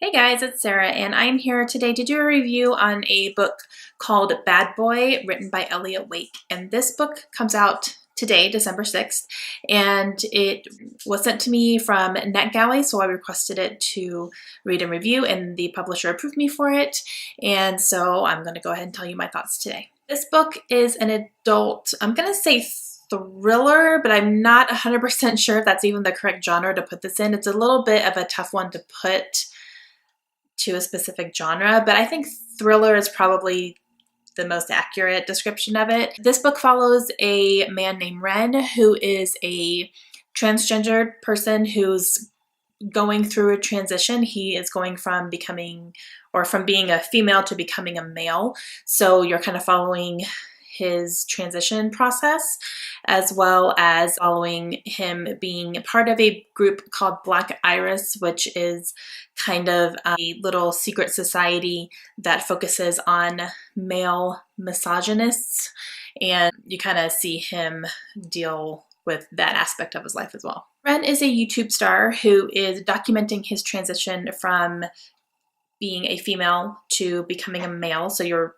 Hey guys, it's Sarah, and I'm here today to do a review on a book called Bad Boy, written by Elliot. And this book comes out today, December 6th, and it was sent to me from NetGalley, so I requested it to read and review, and the publisher approved me for it, and so I'm going to go ahead and tell you my thoughts today. This book is an adult, I'm going to say thriller, but I'm not 100% sure if that's even the correct genre to put this in. It's a little bit of a tough one to put to a specific genre, but I think thriller is probably the most accurate description of it. This book follows a man named Ren, who is a transgendered person who's going through a transition. He is going from being a female to becoming a male. So you're kind of following his transition process, as well as following him being part of a group called Black Iris, which is kind of a little secret society that focuses on male misogynists, and you kind of see him deal with that aspect of his life as well. Ren is a YouTube star who is documenting his transition from being a female to becoming a male. So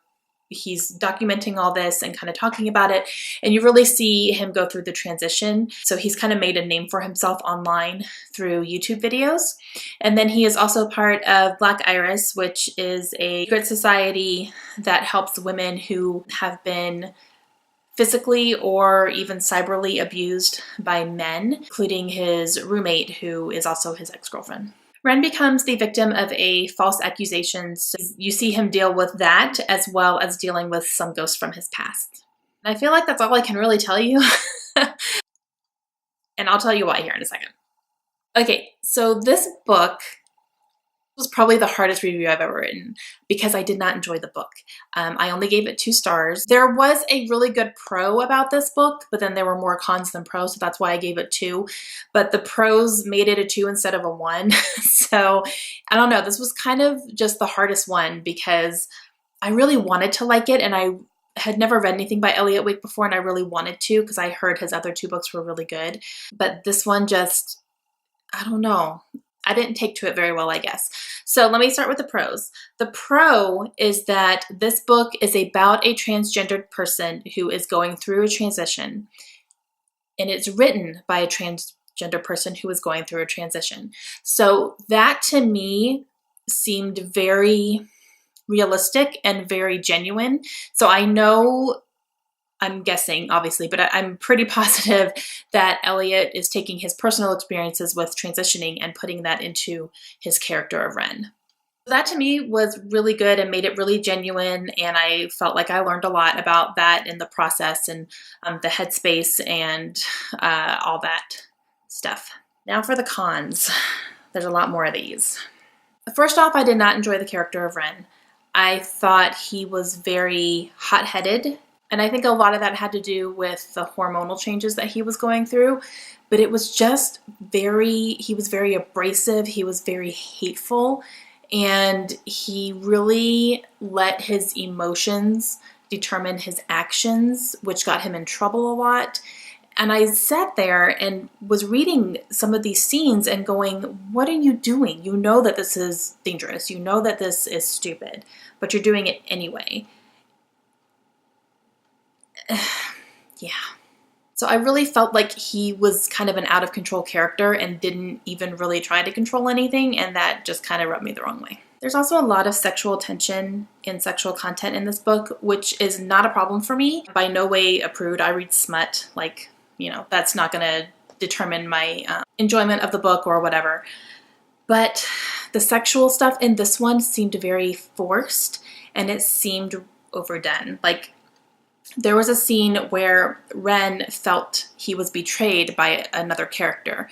he's documenting all this and kind of talking about it, and you really see him go through the transition. So he's kind of made a name for himself online through YouTube videos. And then he is also part of Black Iris, which is a secret society that helps women who have been physically or even cyberly abused by men, including his roommate, who is also his ex-girlfriend. Ren becomes the victim of a false accusation. So you see him deal with that, as well as dealing with some ghosts from his past. And I feel like that's all I can really tell you. And I'll tell you why here in a second. Okay, so this book was probably the hardest review I've ever written because I did not enjoy the book. I only gave it 2 stars. There was a really good pro about this book, but then there were more cons than pros, so that's why I gave it 2. But the pros made it a 2 instead of a 1. So I don't know, this was kind of just the hardest one because I really wanted to like it, and I had never read anything by Elliot Wake before, and I really wanted to because I heard his other 2 books were really good. But this one just, I don't know. I didn't take to it very well, I guess. So let me start with the pros. The pro is that this book is about a transgendered person who is going through a transition, and it's written by a transgender person who is going through a transition. So that to me seemed very realistic and very genuine. So I'm guessing, obviously, but I'm pretty positive that Elliot is taking his personal experiences with transitioning and putting that into his character of Ren. That to me was really good and made it really genuine, and I felt like I learned a lot about that in the process and the headspace and all that stuff. Now for the cons. There's a lot more of these. First off, I did not enjoy the character of Ren. I thought he was very hot-headed, and I think a lot of that had to do with the hormonal changes that he was going through, but it was just he was very abrasive, he was very hateful, and he really let his emotions determine his actions, which got him in trouble a lot. And I sat there and was reading some of these scenes and going, what are you doing? You know that this is dangerous, you know that this is stupid, but you're doing it anyway. Yeah. So I really felt like he was kind of an out of control character and didn't even really try to control anything, and that just kind of rubbed me the wrong way. There's also a lot of sexual tension and sexual content in this book, which is not a problem for me. By no way a prude. I read smut, that's not going to determine my enjoyment of the book or whatever. But the sexual stuff in this one seemed very forced, and it seemed overdone. There was a scene where Ren felt he was betrayed by another character,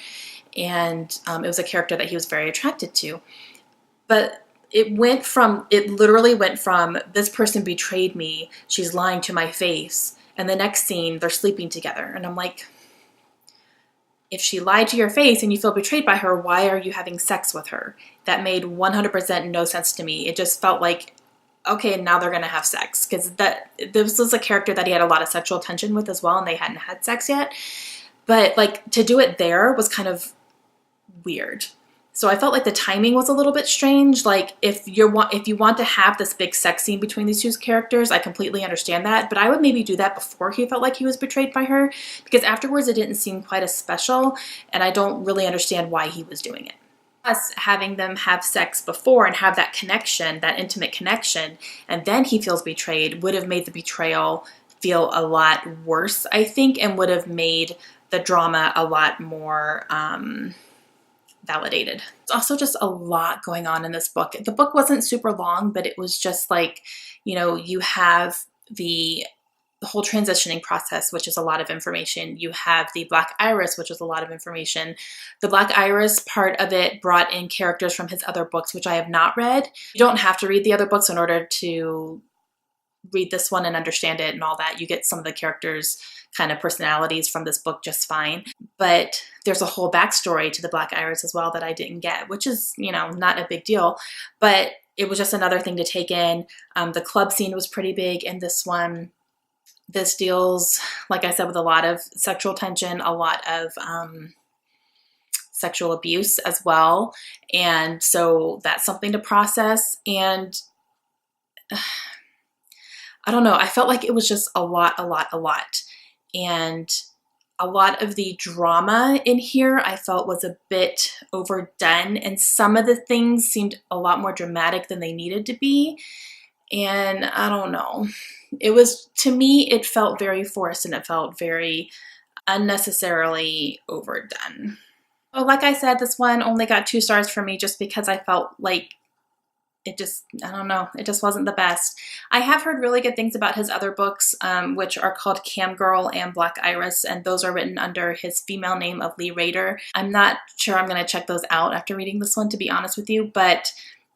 and it was a character that he was very attracted to. But it literally went from, this person betrayed me, she's lying to my face, and the next scene, they're sleeping together. And I'm like, if she lied to your face and you feel betrayed by her, why are you having sex with her? That made 100% no sense to me. It just felt like, okay, now they're going to have sex, because this was a character that he had a lot of sexual tension with as well, and they hadn't had sex yet. But to do it there was kind of weird. So I felt like the timing was a little bit strange. Like if you want to have this big sex scene between these two characters, I completely understand that. But I would maybe do that before he felt like he was betrayed by her, because afterwards it didn't seem quite as special, and I don't really understand why he was doing it. Plus, having them have sex before and have that connection, that intimate connection, and then he feels betrayed would have made the betrayal feel a lot worse, I think, and would have made the drama a lot more validated. It's also just a lot going on in this book. The book wasn't super long, but it was just like, you know, you have the whole transitioning process, which is a lot of information. You have the Black Iris, which is a lot of information. The Black Iris part of it brought in characters from his other books, which I have not read. You don't have to read the other books in order to read this one and understand it and all that. You get some of the characters' kind of personalities from this book just fine. But there's a whole backstory to the Black Iris as well that I didn't get, which is, you know, not a big deal. But it was just another thing to take in. The club scene was pretty big in this one. This deals, like I said, with a lot of sexual tension, a lot of sexual abuse as well. And so that's something to process. And I don't know, I felt like it was just a lot. And a lot of the drama in here I felt was a bit overdone. And some of the things seemed a lot more dramatic than they needed to be. And I don't know. It was, to me, it felt very forced and it felt very unnecessarily overdone. Oh, like I said, this one only got 2 stars for me just because I felt like it just, I don't know, it just wasn't the best. I have heard really good things about his other books, which are called Cam Girl and Black Iris, and those are written under his female name of Lee Rader. I'm not sure I'm going to check those out after reading this one, to be honest with you, but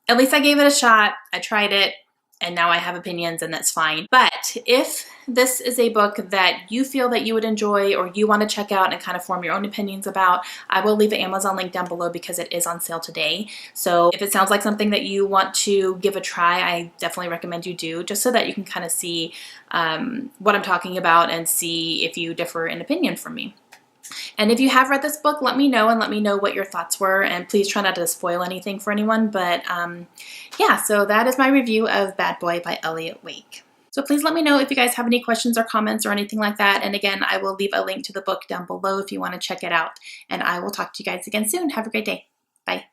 at least I gave it a shot. I tried it. And now I have opinions, and that's fine. But if this is a book that you feel that you would enjoy or you want to check out and kind of form your own opinions about, I will leave an Amazon link down below because it is on sale today. So if it sounds like something that you want to give a try, I definitely recommend you do, just so that you can kind of see what I'm talking about and see if you differ in opinion from me. And if you have read this book, let me know, and let me know what your thoughts were, and please try not to spoil anything for anyone. But yeah, so that is my review of Bad Boy by Elliot Wake. So please let me know if you guys have any questions or comments or anything like that. And again, I will leave a link to the book down below if you want to check it out. And I will talk to you guys again soon. Have a great day. Bye.